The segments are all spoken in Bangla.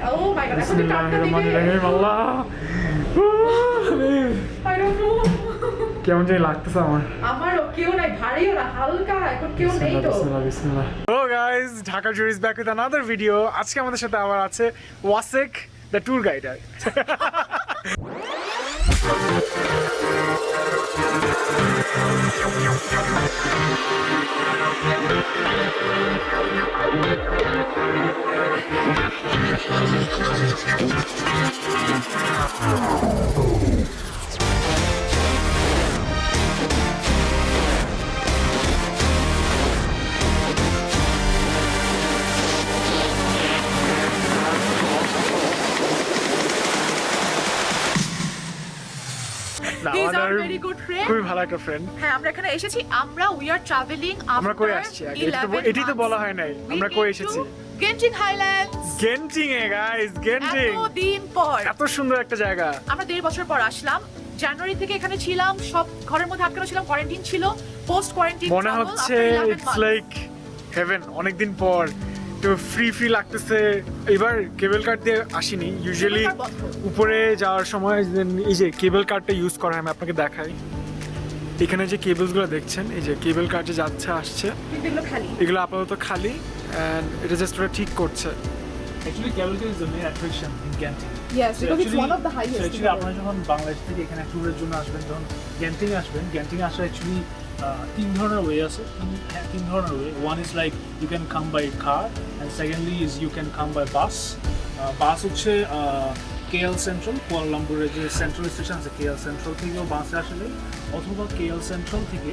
Oh my god, এখন তো কাটটা দিবে। বিসমিল্লাহির আল্লাহ। I don't know. কেমন জানি লাগতেছে আমারও কেউ নাই, ভারীও না, হালকা, এখন কেউ নেই তো। বিসমিল্লাহ। Hello guys, Dhaka Jury is back with another video. আজকে আমাদের সাথে আবার আছে Wasek the tour guider. He's our very good friend. খুবই ভালো একটা ফ্রেন্ড। হ্যাঁ, আমরা এখানে এসেছি, we are traveling আমরা কই আসছি আগে? এটাই তো বলা হয় নাই। আমরা কই এসেছি? Genting Highlands. Genting এ গাইস, Genting। এতদিন পর। এত সুন্দর একটা জায়গা। আমরা 1.5 বছর পর আসলাম। জানুয়ারি থেকে এখানে ছিলাম, সব ঘরের মধ্যে আটকানো ছিলাম, কোয়ারেন্টাইন ছিল। পোস্ট কোয়ারেন্টাইন মনে হচ্ছে ইটস লাইক হেভেন। অনেকদিন পর তো ফ্রি লাগতেছে। এবার কেবল কার দিয়ে আসিনি, ইউজুয়ালি উপরে যাওয়ার সময় এই যে কেবল কারটা ইউজ করা হয়। আমি আপনাকে দেখাই, এখানে যে কেবলসগুলো দেখছেন, এই যে কেবল কার যে যাচ্ছে আসছে, এগুলো আপাতত খালি, এন্ড এটা জাস্ট ওরা ঠিক করছে। Actually, cable car is the main attraction in Genting. Yes, because it's one of the highest. So actually, আপনারা যখন বাংলাদেশ থেকে এখানে ট্যুরের জন্য আসবেন, যখন গেন্টিং আসবেন, গেন্টিং আসা actually তিন ধরনের ওয়ে আছে। তিন ধরনের way. One is like you can come by car, and secondly is you can come by bus. বাস হচ্ছে KL Central, কুয়ালালামপুরের যে সেন্ট্রাল স্টেশন আছে KL Central থেকেও বাসে আসলে, অথবা KL Central থেকে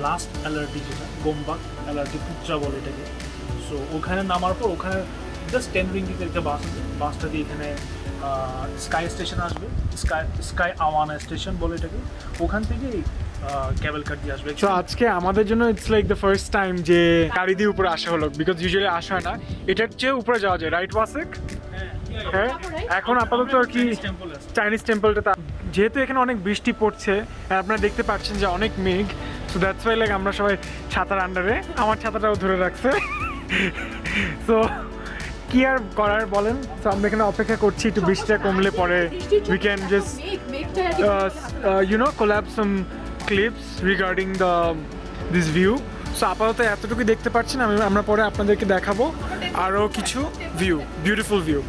লাস্ট LRT যেটা গোমবাগ LRT পুত্রা বলে এটাকে। সো ওখানে নামার পর ওখানে জাস্ট 10 রিঙ্গিতে একটা বাস আছে। বাসটা দিয়ে এখানে স্কাই স্টেশন আসবে, স্কাই আওয়ানা স্টেশন বলে এটাকে। ওখান থেকে কেবল কার দিয়ে আসবে। তো আজকে আমাদের জন্য it's like the first time যে গাড়ি দিয়ে উপরে আসা হলো, বিকজ ইউজুয়ালি আসা হয় না। এটার চেয়ে উপরে যাওয়া যায়, রাইট ওয়াসেক? হ্যাঁ, এখন আপাতত আর কি চাইনিজ টেম্পলটা, যেহেতু এখানে অনেক বৃষ্টি পড়ছে, আপনারা দেখতে পাচ্ছেন যে অনেক মেঘ, সো দ্যাটস ওয়াই লাইক আমরা সবাই ছাতার আন্ডারে। আমার ছাতাটাও ধরে রাখছে। সো কি আর করার বলেন, তো আমরা এখানে অপেক্ষা করছি একটু বৃষ্টিটা কমলে পরে we can just collab some clips regarding this view. So আপাতত এতটুকু দেখতে পাচ্ছেন, আমরা পরে আপনাদেরকে দেখাবো আরও কিছু ভিউ, বিউটিফুল ভিউ।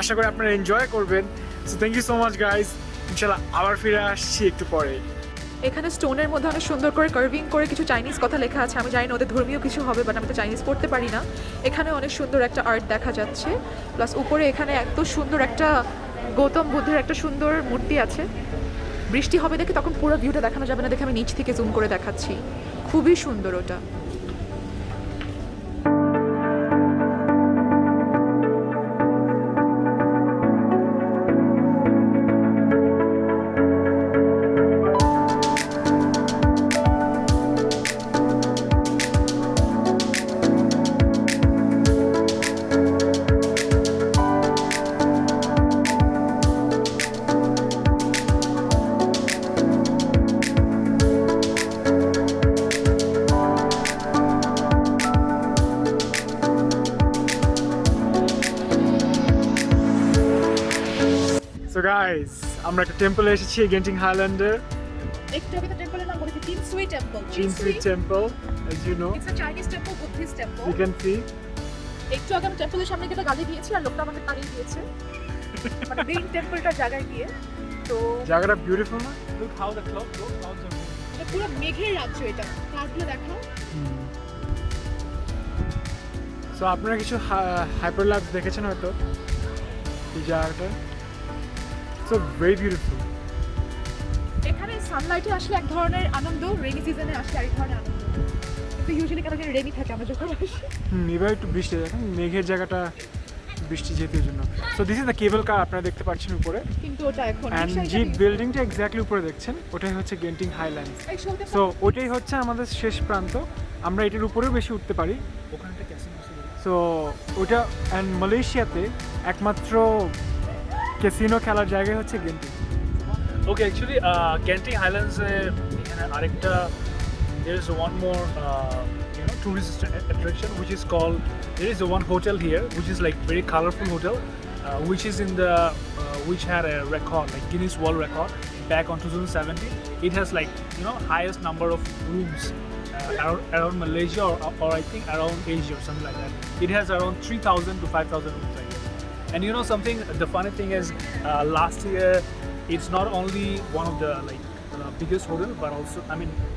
আশা করি আপনারা এনজয় করবেন। So thank you so much guys. ইনশাআল্লাহ আবার ফিরে আসছি একটু পরে। এখানে স্টোনের মধ্যে অনেক সুন্দর করে কার্ভিং করে কিছু চাইনিজ কথা লেখা আছে। আমি জানি না ওদের ধর্মীয় কিছু হবে, বাট আমি তো চাইনিজ পড়তে পারি না। এখানে অনেক সুন্দর একটা আর্ট দেখা যাচ্ছে, প্লাস উপরে এখানে এত সুন্দর একটা গৌতম বুদ্ধের একটা সুন্দর মূর্তি আছে। বৃষ্টি হবে দেখে তখন পুরো ভিউটা দেখানো যাবে না, দেখে আমি নিচ থেকে জুম করে দেখাচ্ছি। খুবই সুন্দর ওটা। So guys, আমরা একটা টেম্পলে এসেছি গেন্টিং হাইল্যান্ডে। একটু আগে তো টেম্পলের নাম বলেছি Chin Swee temple. Chin Swee temple, as you know. It's a Chinese temple, Buddhist temple. You can see. একটু আগে আমি টেম্পলের সামনে গিয়ে গালি দিয়েছি আর লোকটা আমাকে তাড়িয়ে দিয়েছে, মানে মেইন টেম্পলটার জায়গায় গিয়ে। তো জায়গাটা বিউটিফুল না? Look how the clouds are moving. এটা পুরো মেঘের রাজ্য। এটা ক্লাউডগুলো দেখাও। সো আপনারা কিছু হাইপারল্যাপস দেখেছেন হয়তো এই জায়গাটা। So very beautiful. এখানে সানলাইটে আসলে এক ধরনের আনন্দ, রেনি সিজনে আসলে আরেক ধরনের আনন্দ। কিন্তু ইউজুয়ালি কেন জানি রেনি থাকে আমরা যখন আসি। এবার একটু বৃষ্টি, দেখেন মেঘের জায়গাটা বৃষ্টি যেহেতু জন্য। So this is the cable car, আপনারা দেখতে পাচ্ছেন উপরে। কিন্তু ওটা এখন অ্যান্ড যে বিল্ডিংটা এক্স্যাক্টলি উপরে দেখছেন ওটাই হচ্ছে গেন্টিং হাইল্যান্ডস। সো ওটাই হচ্ছে আমাদের শেষ প্রান্ত। আমরা এটার উপরেও বেশি উঠতে পারি। ওখানে একটা ক্যাসিনো আছে। সো ওটা, অ্যান্ড মালয়েশিয়াতে একমাত্র ক্যাসিনো খেলার জায়গায় হচ্ছে গেন্টিং। ওকে, অ্যাকচুয়ালি Genting Highlands এখানে আরেকটা, there is one more tourist attraction, which is called. There is one hotel here, which is like very colorful hotel, which is in the which had a record, like Guinness World Record, back on 2017. It has like highest number of rooms around Malaysia or I think around Asia or something like that. It has around 3,000 to 5,000 rooms, I guess. And something, the funny thing is, last year it's not only one of the biggest hotel, but also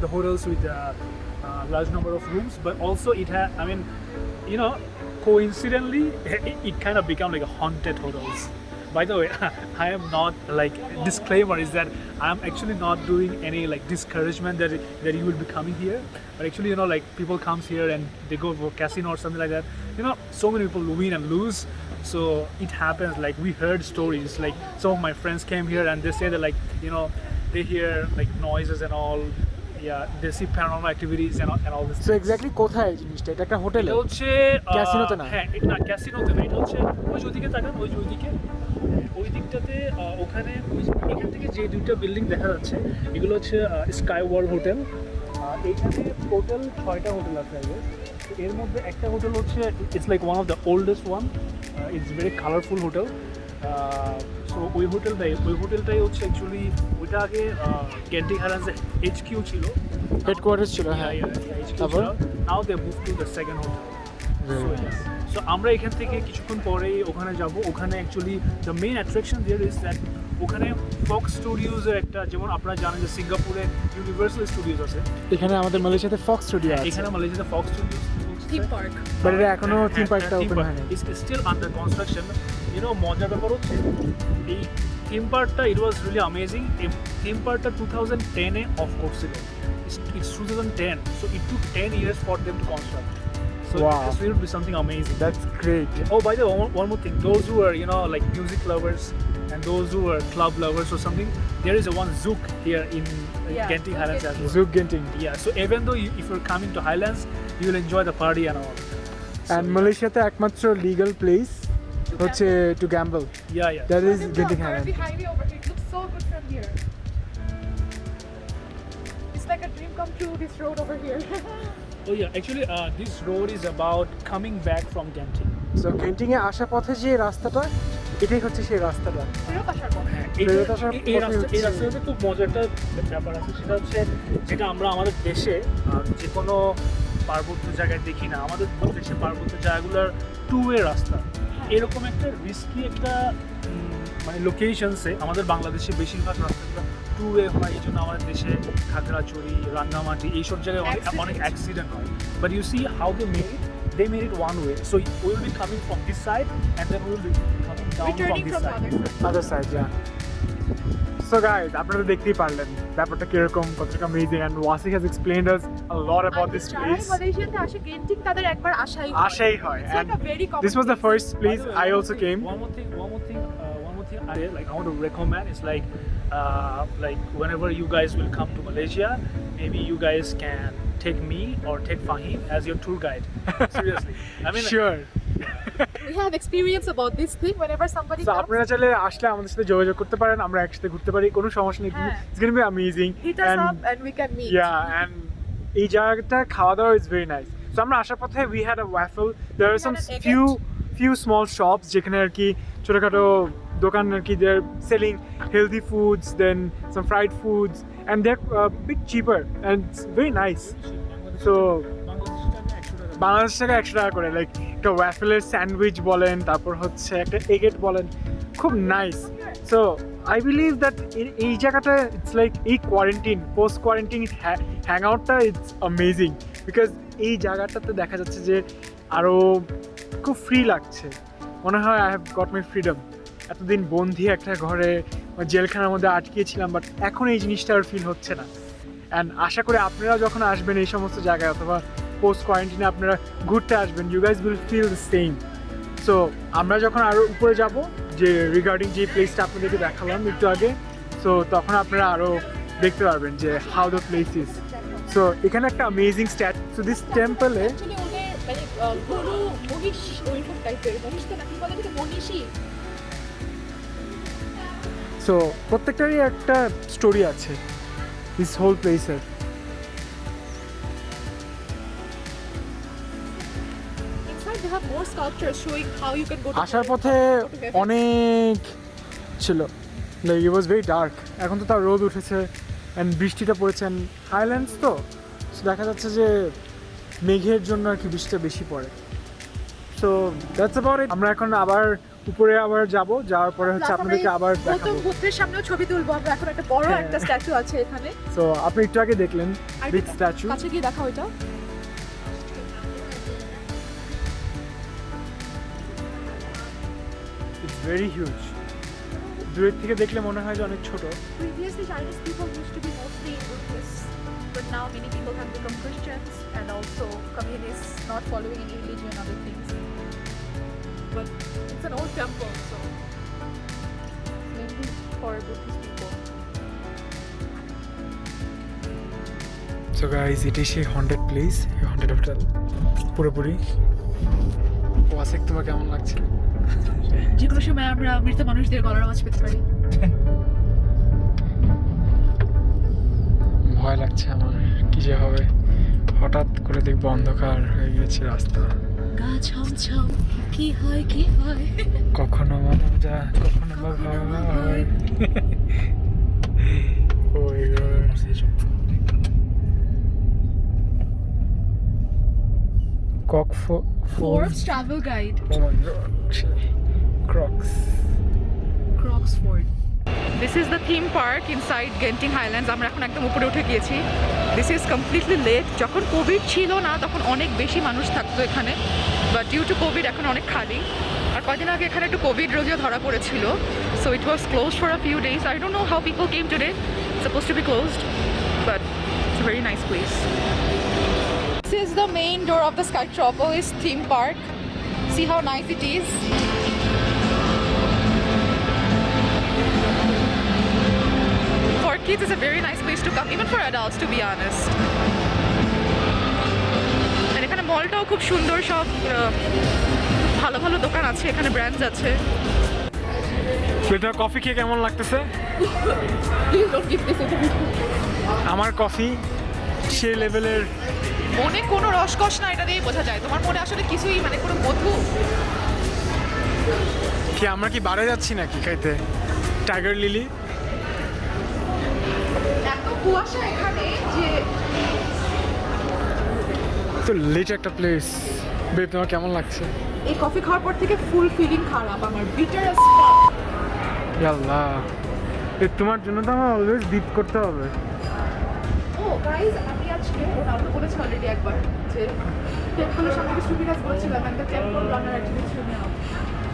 the hotels with large number of rooms, but also it had coincidentally it kind of become like a haunted hotels. By the way, I am not disclaimer is that I am actually not doing any discouragement that you will be coming here, but actually people comes here and they go for casino or something like that. So many people win and lose, so it happens. We heard stories, some of my friends came here and they say that they hear noises and all. Yeah, they see paranormal activities and all this. So exactly কোথায় এই জিনিসটা? এটা একটা হোটেলে? এটা হচ্ছে ক্যাসিনোতে না? হ্যাঁ, না ক্যাসিনোতে না, এটা হচ্ছে ওইদিকে তাকান, ওইদিকে ওই দিকটাতে ওখানে এখান থেকে যে দুইটা বিল্ডিং দেখা যাচ্ছে এগুলো হচ্ছে স্কাই ওয়ার্ল্ড হোটেল। এইখানে টোটাল 6টা হোটেল আছে আগে। এর মধ্যে একটা হোটেল হচ্ছে it's like one of the oldest one, it's very colourful hotel. So ওই হোটেলটাই হচ্ছে অ্যাকচুয়ালি ওইটা আগে গ্যান্টিং হাইল্যান্ডসের HQ ছিল, হেডকোয়ার্টার ছিল। হ্যাঁ, তারপর now they move to the second hotel. So আমরা এখান থেকে কিছুক্ষণ পরেই ওখানে যাব। ওখানে actually the main attraction there is that ওখানে ফক্স স্টুডিওজের একটা, যেমন আপনারা জানেন যে সিঙ্গাপুরে ইউনিভার্সাল স্টুডিওজ আছে, এখানে আমাদের মালয়েশিয়াতে ফক্স স্টুডিও আছে। এখানে মালয়েশিয়াতে Fox studios theme park, but এটা এখনো থিম পার্কটা ওপেন হয়নি, ইজ স্টিল আন্ডার কনস্ট্রাকশন। মজার ব্যাপার হচ্ছে এই থিম পার্কটা ইট ওয়াজ রিয়েলি অ্যামেজিং। এই থিম পার্কটা 2010-এ অফ করছিল, it's 2010, so it took 10 years for them to construct. So Wow. this will be something amazing. That's great. Oh, by the way, one more thing. Those who are music lovers and those who are club lovers or something, there is one Zouk here in Genting Highlands as well. জুক Genting. Yeah. So even though if you're coming to Highlands, you will enjoy the party and all. And মালয়েশিয়াতে একমাত্র লিগ্যাল প্লেস হচ্ছে to gamble, Yeah. That is Look at Genting the highland. Arabi highway over here. It looks so good from here. It's like a dream come true, this road over here. Oh yeah. Actually, this road is about coming back from Genting. So Genting এ আসার পথে যে রাস্তাটা, এটাই হচ্ছে সেই রাস্তাটা। ফেরত আসার পর। ফেরত আসার এই পথে হচ্ছে- রাস্তাতে খুব মজার একটা ব্যাপার আছে, সেটা হচ্ছে যেটা আমরা আমাদের দেশে যে কোনো পার্বত্য জায়গায় দেখি না। আমাদের দেশে পার্বত্য জায়গাগুলোর টু ওয়ে রাস্তা, এরকম একটা রিস্কি একটা লোকেশনসে আমাদের বাংলাদেশে বেশিরভাগ রাস্তাগুলো টু ওয়ে হয়। এই জন্য আমাদের দেশে খাগড়াছড়ি, রাঙ্গামাটি এইসব জায়গায় অনেক অ্যাক্সিডেন্ট হয়। But you see how they made it one way, so we will be coming from this side and then we will be coming down Returning from from this the side. other side. Other side. So guys, আপনারা দেখতেই পারলেন ব্যাপারটা কিরকম, কতটা amazing, and Wasiq has explained us a lot about this place. মালয়েশিয়াতে আসে গেন্টিং তাদের একবার আশাই আশাই হয়, It's like a very common this was the first place By the way, I also came. One more thing I want to recommend is like whenever you guys will come to Malaysia, maybe you guys can take me or take Fahim as your tour guide. Seriously, I mean, Sure. We have experience about this thing whenever somebody So comes. আপনারা চাইলে আসলে আমাদের সাথে যোগাযোগ করতে পারেন, আমরা একসাথে ঘুরতে পারি, কোনো সমস্যা নেই। হ্যাঁ। It's going to be amazing. Hit us up and we can meet. Yeah, and এই জায়গাটা খাওয়া দাওয়া is very nice. So আমরা আসার পথে we had a waffle. There are We some had an egg. few small shops যেখানে আর কি ছোটখাটো দোকান আর কি, they're selling healthy foods, then some fried foods, and they're a bit cheaper and it's very nice. So Bangladesh থেকে 100 টাকা করে, লাইক একটা ওয়াফেলের স্যান্ডউইচ বলেন, তারপর হচ্ছে একটা এগেট বলেন, খুব nice. So I believe that এই জায়গাটা ইটস লাইক এই কোয়ারেন্টিন, পোস্ট কোয়ারেন্টিন হ্যাং আউটটা ইটস অ্যামেজিং, বিকজ এই জায়গাটাতে দেখা যাচ্ছে যে আরও খুব ফ্রি লাগছে, মনে হয় I have got my freedom. এতদিন বন্দি একটা ঘরে জেলখানার মধ্যে আটকিয়েছিলাম, বাট এখন এই জিনিসটা আর ফিল হচ্ছে না। অ্যান্ড আশা করি আপনারা যখন আসবেন এই সমস্ত জায়গায় অথবা পোস্ট কোয়ারেন্টিনে আপনারা ঘুরতে আসবেন, you guys will feel the same. So আমরা যখন আরও উপরে যাব, যে রিগার্ডিং যে প্লেসটা আপনাদেরকে দেখালাম একটু আগে, সো তখন আপনারা আরও দেখতে পারবেন যে how the place is. So এখানে একটা অ্যামেজিং স্ট্যাট। সো দিস টেম্পলে Actually ওদের মানে গরু মহিষ ওইরকম টাইপের, মহিষ তো না, কি বলে এটাকে, মহিষী। সো প্রত্যেকটারই একটা স্টোরি আছে দিস হোল প্লেসের। sculptures showing how you can go to আসার forest, পথে how to go to heaven. অনেক ছিল, like it was very dark. এখন তো তার রোদ উঠেছে অ্যান্ড বৃষ্টিটা পড়েছে, অ্যান্ড হাইল্যান্ডস তো so দেখা যাচ্ছে যে মেঘের জন্য আর কি বৃষ্টিটা বেশি পড়ে। So that's about it. আমরা এখন আবার উপরে আবার যাব, যাওয়ার পরে হচ্ছে Plus আপনাদেরকে আমরা আবার এই গৌতম দেখাবো। বুদ্ধের সামনেও ছবি তুলবো আমরা। এখন একটা বড় হ্যাঁ। একটা স্ট্যাচু আছে এখানে। সো আপনি একটু আগে দেখলেন আর বিগ এটা- স্ট্যাচু। কাছে গিয়ে দেখা ওইটা। It's very huge. দূরের থেকে দেখলে মনে হয় যে অনেক ছোট। Previously, Chinese people used to be mostly Buddhists, but now many people have become Christians and also communists, not following any religion and other things. But it's an old temple, so mainly for Buddhist people. So guys, এটি সেই হন্টেড প্লেস, হন্টেড হোটেল পুরোপুরি। ওয়াসিক, তোমার কেমন লাগছে? যে কোনো সময় আমরা মৃত মানুষদের গলার আওয়াজ পেতে পারি। ভয় লাগছে আমার, কি যে হবে। হঠাৎ করে দেখবো অন্ধকার হয়ে গেছে রাস্তা। গা ছমছম, কি হয় কি হয়। কখনো মনে যায়, কখনো বা ভয় হয়। ওই Forbes travel guide, crooks. Croxford. This is the theme park inside Genting Highlands. আমরা এখন একদম উপরে উঠে গিয়েছি। This is completely lit. যখন কোভিড ছিল না তখন অনেক বেশি মানুষ থাকতো এখানে, বাট ডিউ টু কোভিড এখন অনেক খালি। আর কদিন আগে এখানে একটু কোভিড রোগীও ধরা পড়েছিল, so it was closed for a few days. I don't know how people came today, suppose two B closed, but it's a very nice place. This is the main door of the Skytropolis theme park. See how nice it is. For kids, it's a very nice place to come, even for adults, to be honest. And এখানে মলটাও খুব সুন্দর, সব ভালো ভালো দোকান আছে, এখানে ব্র্যান্ডস আছে। তোমার কফি খেয়ে কেমন লাগতেছে? Please don't give this interview. আমার কফি সেই লেভেলের। মনে কোনো রসকস না, এটা দিয়ে বোঝা যায়। তোমার মনে আসলে কিছুই, মানে কোনো মধু। কি আমরা কি বারে যাচ্ছি নাকি খাইতে টাইগার লিলি? এত কুয়াশা এখানে যে তো লেট একটা প্লেস। বেব, তোমার কেমন লাগছে? এই কফি খাওয়ার পর থেকে ফুল ফিলিং খারাপ আমার, বিটার অ্যাজ ফাক। আল্লাহ, তোমার জন্য তো আমার অলওয়েজ বিট করতে হবে। ও গাইজ, আমি আজকে ওটা তো বলেছি অলরেডি একবার যে টেম্পলের সামনে কিছু বিরাজ বলছিলাম, একটা টেম্পল রানার অ্যাকচুয়ালি ছিল না।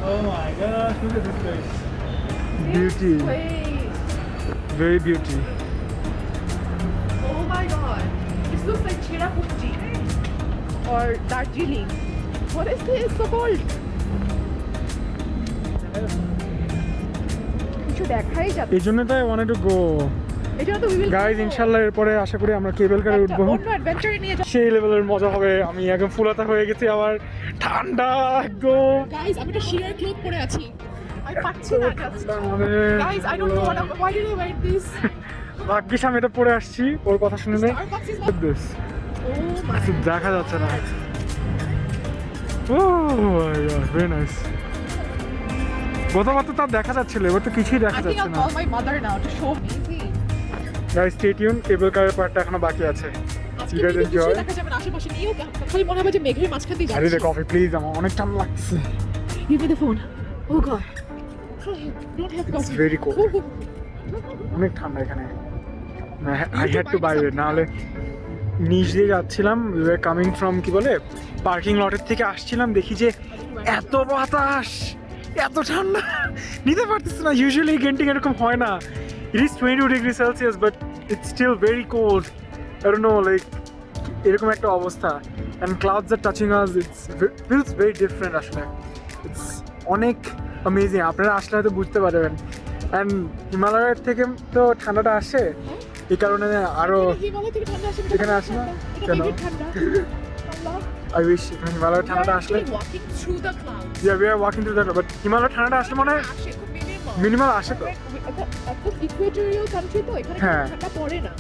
Oh my gosh, look at this place. Beauty, very beauty. Oh my god, this looks like Cherrapunji or Darjeeling. What is this so called? কিছু দেখাই যাচ্ছে। এই জন্য তাই ওয়ান্টেড টু গো। এই জন্য তো we will গাইজ, go. ইনশাল্লাহ এরপরে আশা করি আমরা কেবল কারে একটা উঠবো। অন্য অ্যাডভেঞ্চারে নিয়ে যাবো। সেই লেভেলের মজা হবে। আমি একদম ফুলাতা হয়ে গেছি, আবার ঠান্ডা একদম। গাইজ, আমি একটা শিয়ার ক্লোথ পরে আছি, আমি পাচ্ছি না জাস্ট। মানে guys, I don't know why did I wear this? ভাগ্যিস আমি এটা পরে আসছি, ওর কথা শুনে নেই। Starbucks is not. This Oh my. দেখা যাচ্ছে না। ও ভেরি নাইস। গতবার তো তার দেখা যাচ্ছিল, এবার তো কিছুই দেখা I think যাচ্ছে I'll না। call my mother now to show me. Guys, stay tune, cable কারের পার্টটা এখনো বাকি আছে। আজকে You guys দিনে কিছুই enjoy. দেখা যাবে না, আশেপাশে নিয়েও খালি মনে হবে যে মেঘের মাঝখান দিয়ে আরে রে যাচ্ছি। কফি প্লিজ, আমার অনেক ঠান্ডা লাগছে। Give me the phone. Oh god. Don't have It's coffee. very cold. অনেক ঠান্ডা এখানে। আই হ্যাড টু বাই ইট, নাহলে নিচ দিয়ে যাচ্ছিলাম, কামিং ফ্রম কি বলে পার্কিং লটের থেকে আসছিলাম, দেখি যে এত বাতাস, এত ঠান্ডা, নিতে পারতেছি না। ইউজুয়ালি গেন্টিং এরকম হয় না। It is 22 degree Celsius, but it's still very cold. I don't know, like এরকম একটা অবস্থা। And clouds are touching us, it's feels very different. আসলে ইটস অনেক অ্যামেজিং। আপনারা আসলে হয়তো বুঝতে পারবেন। অ্যান্ড হিমালয়ের থেকে তো ঠান্ডাটা আসে, এই কারণে আরো হিমালয় থেকে ঠান্ডা আসে, এখানে আসে না? এটা কেন? মেঘের ঠান্ডা। আল্লাহ। আই উইশ হিমালয়ের ঠান্ডাটা আসলে। We are walking through the clouds. Yeah, we are walking through that, but হিমালয়ের ঠান্ডাটা আসলে মনে হয় আসে খুব minimal. মিনিমাল আসে তো। একদম ইকুয়েটোরিয়াল কান্ট্রি তো, এখানে হ্যাঁ। ঠান্ডা পড়ে না।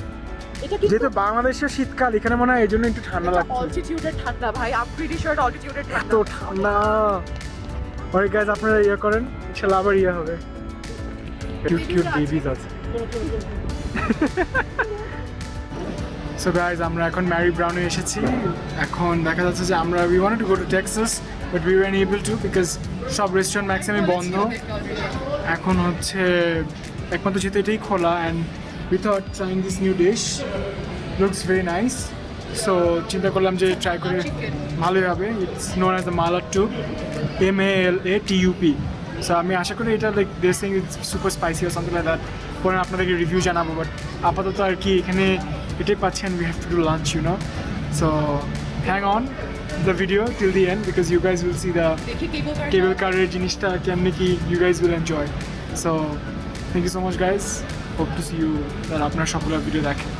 এটা কিন্তু যেহেতু বাংলাদেশের শীতকাল এখানে মনে হয় এই জন্য একটু ঠান্ডা লাগছে অল্টিটিউডের ঠান্ডা ভাই, আই এম প্রিটি শিওর অল্টিটিউডের এত ঠান্ডা। ঠান্ডা ওরে গাইজ আপনারা ইয়ে করেন ইনশাআল্লাহ আবার ইয়ে হবে কিউট কিউট বেবিজ আছে সো গাইজ আমরা এখন ম্যারি ব্রাউনে এসেছি এখন দেখা যাচ্ছে যে আমরা we wanted to go to Texas but we were able to because সব রেস্টুরেন্ট ম্যাক্সিমাম বন্ধ এখন হচ্ছে একমাত্র যেহেতু এটাই খোলা and we thought trying this new dish looks very nice so চিন্তা করলাম যে ট্রাই করে ভালোই হবে ইটস নোন অ্যাজ দ্য মালাট্টু MALATUP সো আমি আশা করি এটা like this thing it's super spicy আর সামথিং লাইক দ্যাট পরে আপনাদেরকে রিভিউ জানাবো বাট আপাতত আর কি এখানে এটাই পাচ্ছেন we have to do lunch you know so hang on the video till the end because you guys will see the cable কারের জিনিসটা কেমনি কি you guys will enjoy so thank you so much guys hope to see you আর আপনার সকলের ভিডিও দেখেন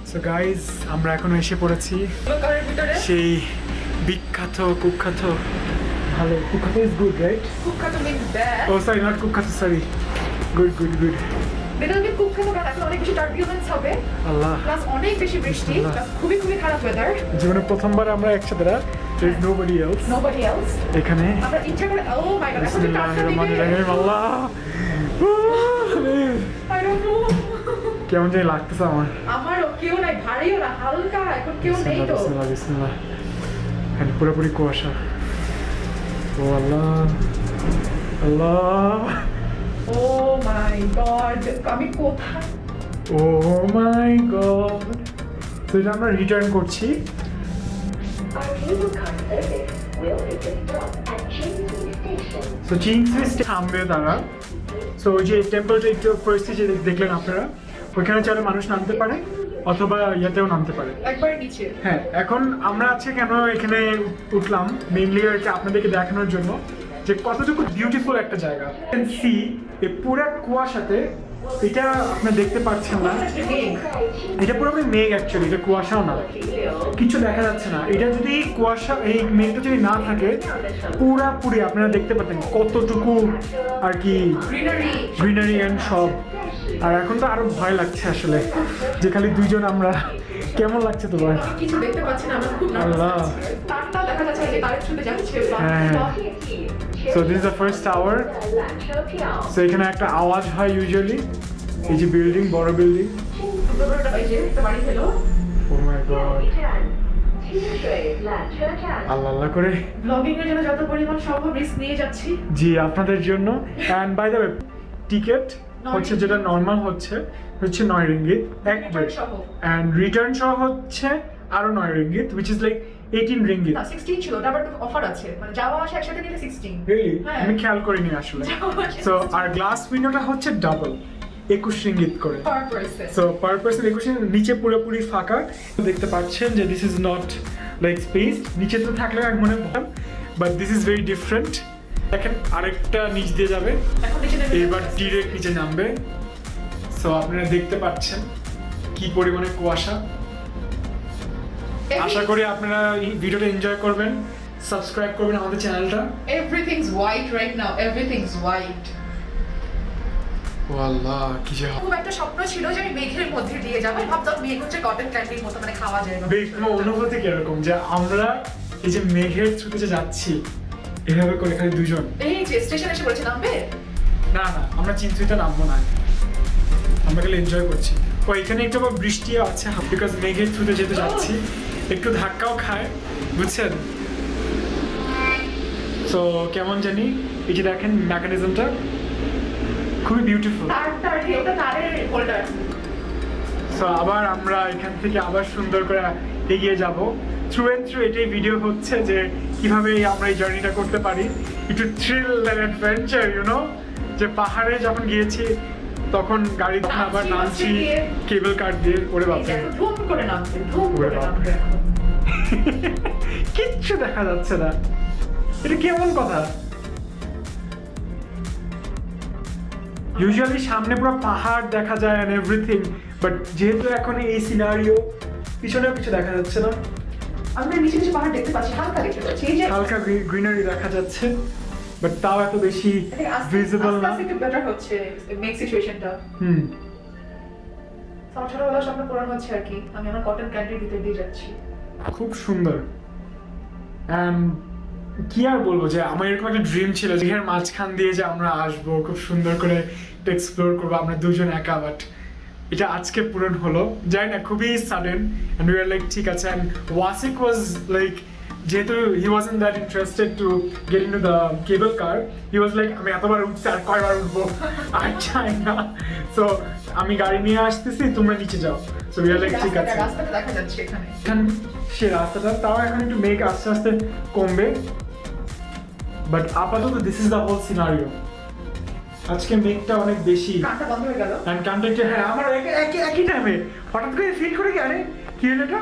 সো গাইজ আমরা এখনো এসে পড়েছি সেই বিখ্যাত কুখ্যাত ভালো কুখ্যাত ইজ গুড রাইট কুখ্যাত means bad, oh sorry not কুখ্যাত sorry good good good little bit কুখ্যাত কারণ এখন অনেক বেশি টার্বিউলেন্স হবে, আল্লাহ প্লাস অনেক বেশি বৃষ্টি, বিসমিল্লাহ। প্লাস খুবই খুবই খারাপ ওয়েদার, জীবনে প্রথমবার আমরা একসাথে না there is nobody else nobody else. এখানে আমরা ইচ্ছা করে ও মাই গড এখন যে বিসমিল্লাহির রহমানির টাকা রহিম আল্লাহ আই ডোন্ট নো, কেমন জানি লাগতেছে আমার আমারও কেউ নাই, ভারীও না, হালকা, এখন কেউ নেই তো। বিসমিল্লাহ বিসমিল্লাহ এখানে পুরোপুরি কুয়াশা ও আল্লাহ আল্লাহ ও মাই গড আমি কোথায়, ও মাই গড তো এটা আমরা রিটার্ন করছি Our cable car service will take a stop at Chengdu Station. So চিংসি থামবে তারা সো ওই যে টেম্পলটা একটু ফার্স্টে যে দেখলেন আপনারা ওইখানে চাইলে মানুষ নামতে পারে অথবা ইয়াতেও নামতে পারে একবার নিচে। হ্যাঁ এখন আমরা আছে কেন এখানে উঠলাম মেইনলি আর কি আপনাদেরকে দেখানোর জন্য যে কতটুকু বিউটিফুল একটা জায়গা সি এই পুরো কুয়াশাতে এটা আপনি দেখতে পাচ্ছেন না এটা পুরোপুরি মেঘ অ্যাকচুয়ালি এটা কুয়াশাও না কিছু দেখা যাচ্ছে না এটা যদি কুয়াশা এই মেঘটা যদি না থাকে পুরাপুরি আপনারা দেখতে পাতেন কতটুকু আর কি গ্রিনারি, গ্রিনারি অ্যান্ড সব আর এখন তো আরো ভয় লাগছে আসলে যে খালি দুইজন আমরা কেমন লাগছে তোমার কিছু দেখতে পাচ্ছি না, আমার খুব আল্লাহ। নার্ভাস তারটা দেখা যাচ্ছে যে তারের ছুটে যাচ্ছে। হ্যাঁ so this is the first tower so এখানে একটা আওয়াজ হয় ইউজুয়ালি এই যে বিল্ডিং বড় বিল্ডিং এই যে একটা বাড়ি হলো, ও মাই গড 清水缆车站。 আল্লাহ আল্লাহ করে ব্লগিং এর জন্য যত পরিমাণ সম্ভব রিস্ক নিয়ে যাচ্ছি। জি আপনাদের জন্য and by the way ticket হচ্ছে যেটা নর্মাল হচ্ছে 9 রিঙ্গিত এক Return সহ। অ্যান্ড রিটার্ন সহ হচ্ছে আরো 9 ringgit which is like 18 ringgit না 16 ছিল, ওটা আবার অফার আছে, মানে যাওয়া আসা একসাথে নিলে 16। রিয়েলি হ্যাঁ। আমি খেয়াল করিনি আসলে যাওয়া আসা সো আর গ্লাস উইন্ডোটা হচ্ছে ডাবল 21 রিঙ্গিত করে per person। So per person 21 নিচে পুরোপুরি ফাঁকা দেখতে পাচ্ছেন যে this is not like space নিচে তো থাকলেও এক মনে বলতাম but this is very different দেখেন আরেকটা নিচ দিয়ে যাবে এখন নিচে নেমে এবার ডিরেক্ট নিচে নামবে সো আপনারা দেখতে পাচ্ছেন কি পরিমাণে কুয়াশা আশা করি আপনারা এই ভিডিওটা এনজয় করবেন সাবস্ক্রাইব করবেন আমাদের চ্যানেলটা everything's white right now, everything's white। ও আল্লাহ কি যে খুব একটা স্বপ্ন ছিল যে আমি মেঘের মধ্যে দিয়ে যাবো, আমি ভাবতাম মেঘ হচ্ছে কটন ক্যান্ডির মতো, মানে খাওয়া যায় না। তোমার অনুভূতি কিরকম যে আমরা এই যে মেঘের থ্রুতে যে যাচ্ছি এভাবে করে খালি দুজন এই যে স্টেশন এসে বলছে নামবে, না না আমরা চিন্তিত নামবো না আমরা খালি এনজয় করছি ও এখানে একটু আবার বৃষ্টিও আছে বিকজ মেঘের থ্রুতে যেতে যাচ্ছি একটু ধাক্কাও খায় বুঝছেন সো কেমন জানি এই যে দেখেন মেকানিজমটা খুবই বিউটিফুল তারটা আর কি, ওটা তারের হোল্ডার। সো আবার আমরা এখান থেকে আবার সুন্দর করে এগিয়ে যাব থ্রু এন্ড থ্রু এটাই ভিডিও হচ্ছে যে কিভাবে আমরা এই জার্নিটা করতে পারি একটু থ্রিল অ্যান্ড অ্যাডভেঞ্চার ইউনো যে পাহাড়ে যখন গিয়েছি তখন গাড়ি তখন আবার নামছি কেবল কার দিয়ে ওরে এই বাপরে দেখো ধুম করে নামবে, ধুম ওরে করে বাপরে। নামবে এখন। কিচ্ছু দেখা যাচ্ছে না এটা কেমন কথা ইউজুয়ালি সামনে পুরো পাহাড় দেখা যায় এন্ড এভরিথিং বাট যেহেতু এখন এই সিনারিও পিছনেও কিছু দেখা যাচ্ছে না আমরা নিচে নিচে পাহাড় দেখতে পাচ্ছি, হালকা দেখতে পাচ্ছি, এই যে হালকা গ্রিনারি দেখা যাচ্ছে বাট তাও এত বেশি I think আস্তে ভিজিবল আস্তে না আস্তে একটু বেটার হচ্ছে মেক সিচুয়েশনটা। হুম আমার ছোটবেলার স্বপ্ন পূরণ হচ্ছে আর কি, আমি আমার কটন ক্যান্ডির ভিতর দিয়ে যাচ্ছি। খুব সুন্দর। অ্যান্ড কি আর বলবো, যে আমার এরকম একটা ড্রিম ছিল যে এর মাঝখান দিয়ে যে আমরা আসবো, খুব সুন্দর করে এক্সপ্লোর করবো আমরা দুজন একা, বাট এটা আজকে পূরণ হলো। জানি না, খুবই sudden. And we are like ঠিক আছে। অ্যান্ড ওয়াসিক ওয়াজ লাইক, যেহেতু he wasn't that interested to get into the cable car, he was like আমি এতবার উঠছি আর কয়বার উঠবো, আর চাই না। সো আমি গাড়ি নিয়ে আসতেছি, তোমরা নিচে যাও। সো উই আর লাইক ঠিক আছে। রাস্তাটা দেখা যাচ্ছে এখানে। এখানে সে রাস্তাটা, তাও এখন একটু মেঘ আস্তে আস্তে কমবে, বাট আপাতত this is the whole scenario. আজকে মেঘটা অনেক বেশি, কানটা বন্ধ হয়ে গেল। অ্যান্ড কান্ট্রাক্টর, হ্যাঁ আমার একই টাইমে হঠাৎ করে ফিল করে কি, আরে কি হলো এটা?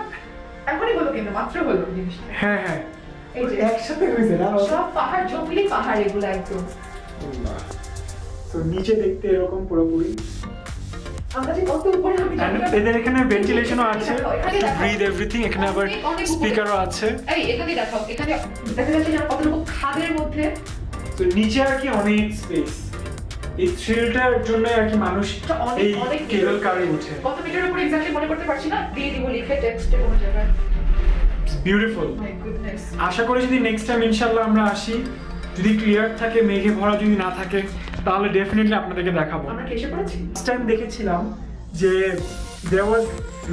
এখনই হলো, কিন্তু মাত্র হলো জিনিসটা। হ্যাঁ হ্যাঁ, এই যে একসাথে হয়েছে না? সব পাহাড়, জঙ্গলি পাহাড় এগুলো একদম। তো নিচে দেখতে এরকম পুরোপুরি। আমরা যে কত উপরে, আমি জানি And না। এদের এখানে ভেন্টিলেশনও আছে, এখানে দেখো। Breathe everything. এখানে আবার অনেক উপরে। স্পিকারও আছে। এই এখানে দেখো, এখানে দেখা যাচ্ছে যে আমরা কতটুকু খাদের মধ্যে। তো নিচে আর কি অনেক স্পেস। এই থ্রিলটার জন্য আর কি মানুষ অনেক এই অনেক কেবল কারে উঠে। কত মিটারের উপরে এক্স্যাক্টলি মনে করতে পারছি না, দিয়ে দিব লিখে টেক্সটে কোনো জায়গায়। বিউটিফুল। My goodness. আশা করি যদি নেক্সট টাইম ইনশাআল্লাহ আমরা আসি, যদি ক্লিয়ার থাকে, মেঘে ভরা যদি না থাকে, তাহলে ডেফিনেটলি আপনাদেরকে দেখাবো। আমরা কি এসে পড়েছি? লাস্ট টাইম দেখেছিলাম যে there was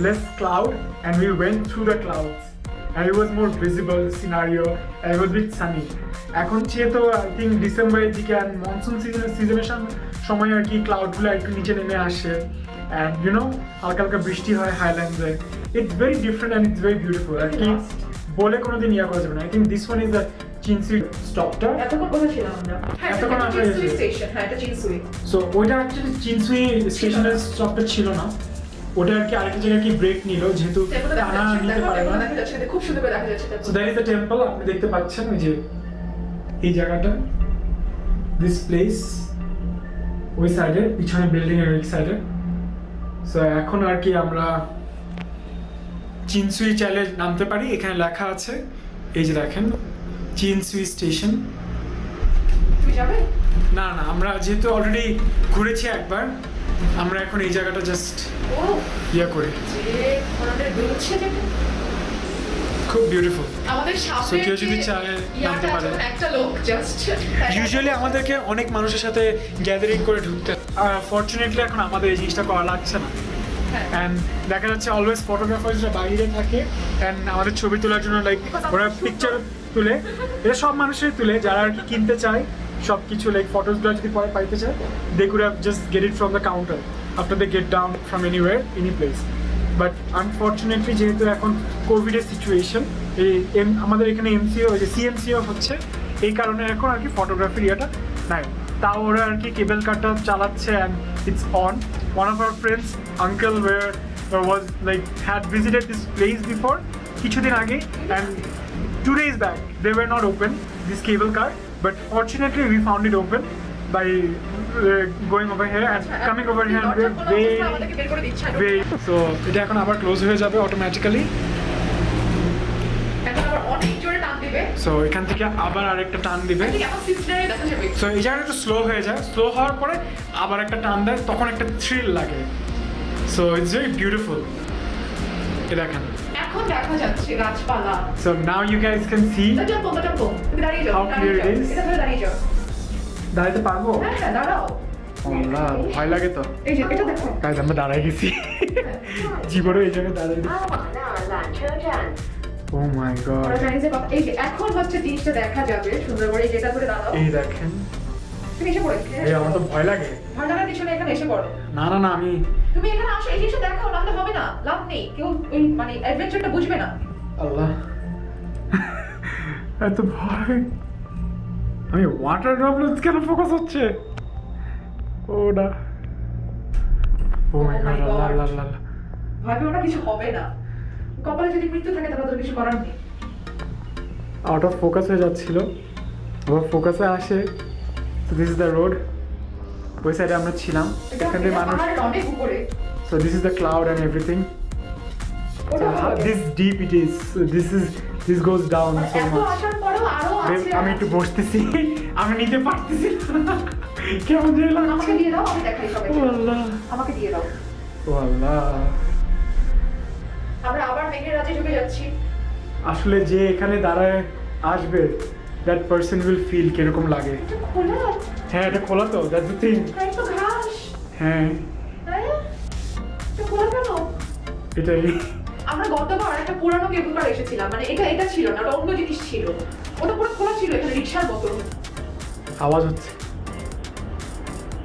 less cloud and we went through the clouds and it was more visible scenario and it was a bit sunny. এখন যেহেতু আই থিঙ্ক ডিসেম্বরের দিকে আর মনসুন সিজনের সময় আর কি ক্লাউডগুলো একটু নিচে নেমে আসে অ্যান্ড ইউ নো হালকা হালকা বৃষ্টি হয় হাইল্যান্ডসে। It's very different and it's very beautiful. আর কি বলে কোনোদিন ইয়া করা যাবে না। I think this one is the চিনসুই স্টপটা। এতক্ষণ কোথায় ছিলাম আমরা? এতক্ষণ আমরা চিনসুই এসেছি। স্টেশন। হ্যাঁ, এটা চিনসুই। সো ওইটা অ্যাকচুয়ালি চিনসুই স্টেশনের স্টপটা ছিল না, ওটা আর কি আরেকটা জায়গায় কি ব্রেক নিল, যেহেতু টেম্পলটা দেখা টানা যাচ্ছে, নিতে দেখো, পারে টেম্পলটা না। দেখা যাচ্ছে, খুব সুন্দর করে দেখা যাচ্ছে so that is the temple. আপনি দেখতে পাচ্ছেন ওই যে এই জায়গাটা, দিস প্লেস, ওই সাইডে পিছনে বিল্ডিং এর ওই সাইডে। সো এখন আর কি আমরা চিনসুই চাইলে নামতে পারি। এখানে লেখা আছে, এই যে দেখেন, চিনসুই স্টেশন। তুই যাবে? না না, আমরা যেহেতু অলরেডি ঘুরেছি একবার, আমরা এখন এই জায়গাটা জাস্ট ও ইয়া করি। যে ধরনের দুলছে যেটা খুব বিউটিফুল। আমাদের সামনে So, কেউ যদি চায় নামতে পারে। একটা লোক জাস্ট ইউজুয়ালি আমাদেরকে অনেক মানুষের সাথে গ্যাদারিং করে ঢুকতে, ফর্চুনেটলি এখন আমাদের এই জিনিসটা করা লাগছে না। অ্যান্ড দেখা যাচ্ছে অলওয়েজ ফটোগ্রাফারসরা বাইরে থাকে অ্যান্ড আমাদের ছবি তোলার জন্য লাইক ওরা পিকচার তুলে। এটা সব মানুষেরই তুলে, যারা আর কি কিনতে চায় সব কিছু, লাইক ফটোসগুলো যদি পরে পাইতে চায়, they could have just get it from the counter after they get down from anywhere any place. But unfortunately যেহেতু এখন কোভিডের সিচুয়েশন, এই আমাদের এখানে এমসিও, যে সিএমসিও হচ্ছে, এই কারণে এখন আর কি ফটোগ্রাফির ইয়েটা নাই। তাও ওরা আর কি কেবল কারটা চালাচ্ছে and it's on. One of our friends uncle was like had visited this place before, কিছুদিন আগে, and 2 days back they were not open, this cable car, but fortunately we found it open by going over here and coming over here, and we're আমাদেরকে বের করে দিচ্ছে very so এটা এখন আবার ক্লোজ হয়ে যাবে অটোমেটিক্যালি। এখন আবার অনেক জোরে টান দিবে। সো এখান থেকে আবার আরেকটা টান দিবে। ঠিক এখন সিস্টেমে দেখা যাবে। সো এই জায়গাটা একটু স্লো হয়ে যায়, স্লো হওয়ার পরে আবার একটা টান দেয়, তখন একটা থ্রিল লাগে। So it's very beautiful. এ দেখেন, এখন দেখা যাচ্ছে গাছপালা। So now you guys can see. এটা টেম্পল, তুমি দাঁড়িয়ে যাও। How clear it is? এটা ধরে দাঁড়িয়ে যাও। দাঁড়াতে পারবো? হ্যাঁ, দাঁড়াও। আল্লাহ, ভয় লাগে তো। এই যে এটা দেখো। গাইজ আমরা দাঁড়াই গেছি, জীবনে এই জায়গায় দাঁড়াই গেছি। 阿瓦纳缆车站。 ও মাই গড। ওরা জানি যে এই যে এখন হচ্ছে জিনিসটা দেখা যাবে সুন্দর করে, যেটা ধরে দাঁড়াও। এই দেখেন, তুমি এসে পড়ে। এই আমার তো ভয় লাগে। ভয় লাগার কিছু নেই, এখানে এসে পড়ো। না না না, আমি তুমি এখানে আসো, এই জিনিসটা দেখাও, নাহলে হবে না, লাভ নেই। কেউ ওই মানে অ্যাডভেঞ্চারটা বুঝবে না। আল্লাহ এত ভয়। আমি ওয়াটার ড্রপলেটস কেন ফোকাস হচ্ছে ওটা? ও মাই গড, আল্লাহ আল্লাহ আল্লাহ। ভয় পেও না, কিছু হবে না। কপালে যদি মৃত্যু থাকে তাহলে তো কিছু করার নেই। আউট অফ ফোকাস হয়ে যাচ্ছিল, আবার ফোকাসে আসে। So this is the road, ওই সাইডে আমরা ছিলাম, এটা এখানে মানুষ। পাহাড়ের অনেক উপরে। So this is the cloud and everything. ওটা this deep it is, this goes down so এত মাচ। আসার পরেও আরো আছে। আমি একটু বসতেছি, আমি নিতে পারতেছি না, কেমন যেন আমাকে লাগছে। দিয়ে দাও, আমি দেখাই ও সবাইকে। আল্লাহ, আমাকে দিয়ে দাও। ও আল্লাহ, আমরা আবার মেঘের রাজ্যে ঢুকে যাচ্ছি। আসলে যে এখানে দাঁড়ায় আসবে দ্যাট পারসন উইল ফিল কিরকম লাগে। এটা খোলা, হ্যাঁ এটা খোলা তো, দ্যাটস দ্য থিং। প্রায় তো ঘাস। হ্যাঁ হ্যাঁ, এটা খোলা কেন? এটাই। আমরা গতবার একটা পুরানো কেবল কার এসেছিলাম, মানে এটা ছিল না, ওটা অন্য জিনিস ছিল, ওটা পুরো খোলা ছিল, এখানে রিক্সার মতো। আওয়াজ হচ্ছে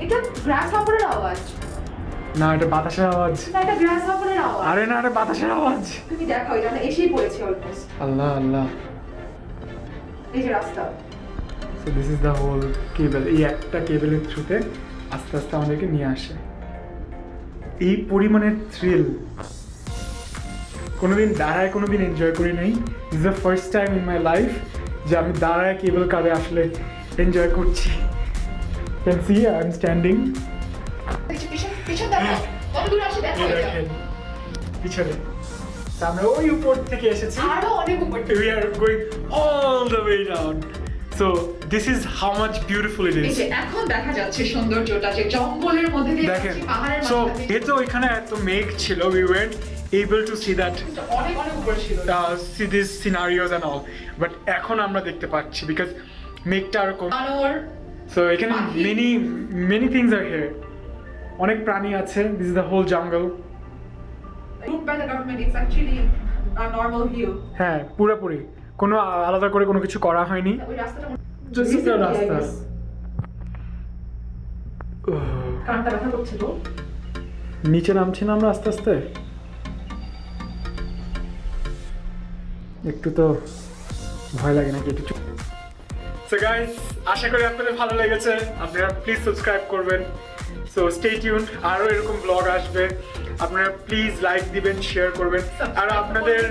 এটা গ্রাস হপারের আওয়াজ না, এটা বাতাসের আওয়াজ। না, এটা গ্রাস হপারের আওয়াজ। আরে না, এটা বাতাসের আওয়াজ। তুমি দেখো, এটা আমরা এসেই পড়েছি অলমোস্ট। আল্লাহ আল্লাহ। এই যে রাস্তা। So this is the whole cable. এই একটা কেবলের থ্রুতে আস্তে আস্তে আমাদেরকে নিয়ে আসে। এই পরিমাণের থ্রিল কোনোদিন দাঁড়ায় কোনোদিন এনজয় করি নাই। This the first time in my life যে আমি দাঁড়ায় কেবল কারে আসলে এনজয় করছি। Can see I am standing. পিছন পিছন দেখো, কত দূর আসে দেখো এটা। পিছনে তো আমরা ওই উপর থেকে এসেছি। আরো অনেক উপর। We are going all the way down. So this is how much beautiful it এই is. যে এখন দেখা যাচ্ছে সৌন্দর্যটা, যে জঙ্গলের মধ্যে দিয়ে দেখেন, যাচ্ছি, পাহাড়ের so মাঝখানে। যেহেতু এখানে এত মেঘ ছিল, we weren't able to see that এটা অনেক অনেক উপরে ছিল। see these scenarios and all. But এখন আমরা দেখতে পাচ্ছি because মেঘটা আর কম। আনোয়ার, So এখানে many things are here. অনেক প্রাণী আছে। This is the whole jungle. approved by the government, it's actually a normal view. হ্যাঁ পুরোপুরি কোনো আলাদা করে কোনো কিছু করা হয়নি। ওই রাস্তাটা Just recently, a I রাস্তা। guess। কানটা ব্যথা করছে তো। নিচে নামছি না আমরা আস্তে আস্তে। একটু তো ভয় লাগে নাকি একটু। সো গাইস, আশা করি আপনাদের ভালো লেগেছে। আপনারা প্লিজ সাবস্ক্রাইব করবেন। সো স্টে টিউন, আরও এরকম ব্লগ আসবে। আপনারা প্লিজ লাইক দিবেন, শেয়ার করবেন, আর আপনাদের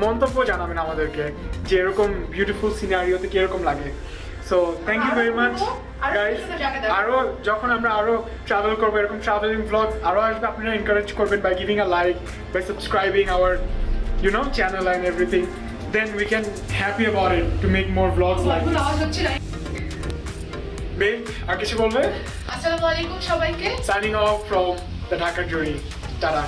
মন্তব্য জানাবেন আমাদেরকে যে এরকম বিউটিফুল সিনারিওতে কিরকম লাগে। So thank you very much guys. আরও যখন আমরা আরও ট্রাভেল করবো, এরকম ট্রাভেলিং ব্লগ আরও আসবে, আপনারা এনকারেজ করবেন by giving a like, by subscribing our channel and everything. Then we can happy about it to make more vlogs like অদ্ভুত this. আওয়াজ হচ্ছে না। Babe, আর কিছু বলবে? আসসালামু আলাইকুম সবাইকে। Signing off from the Dhaka journey. Ta-da.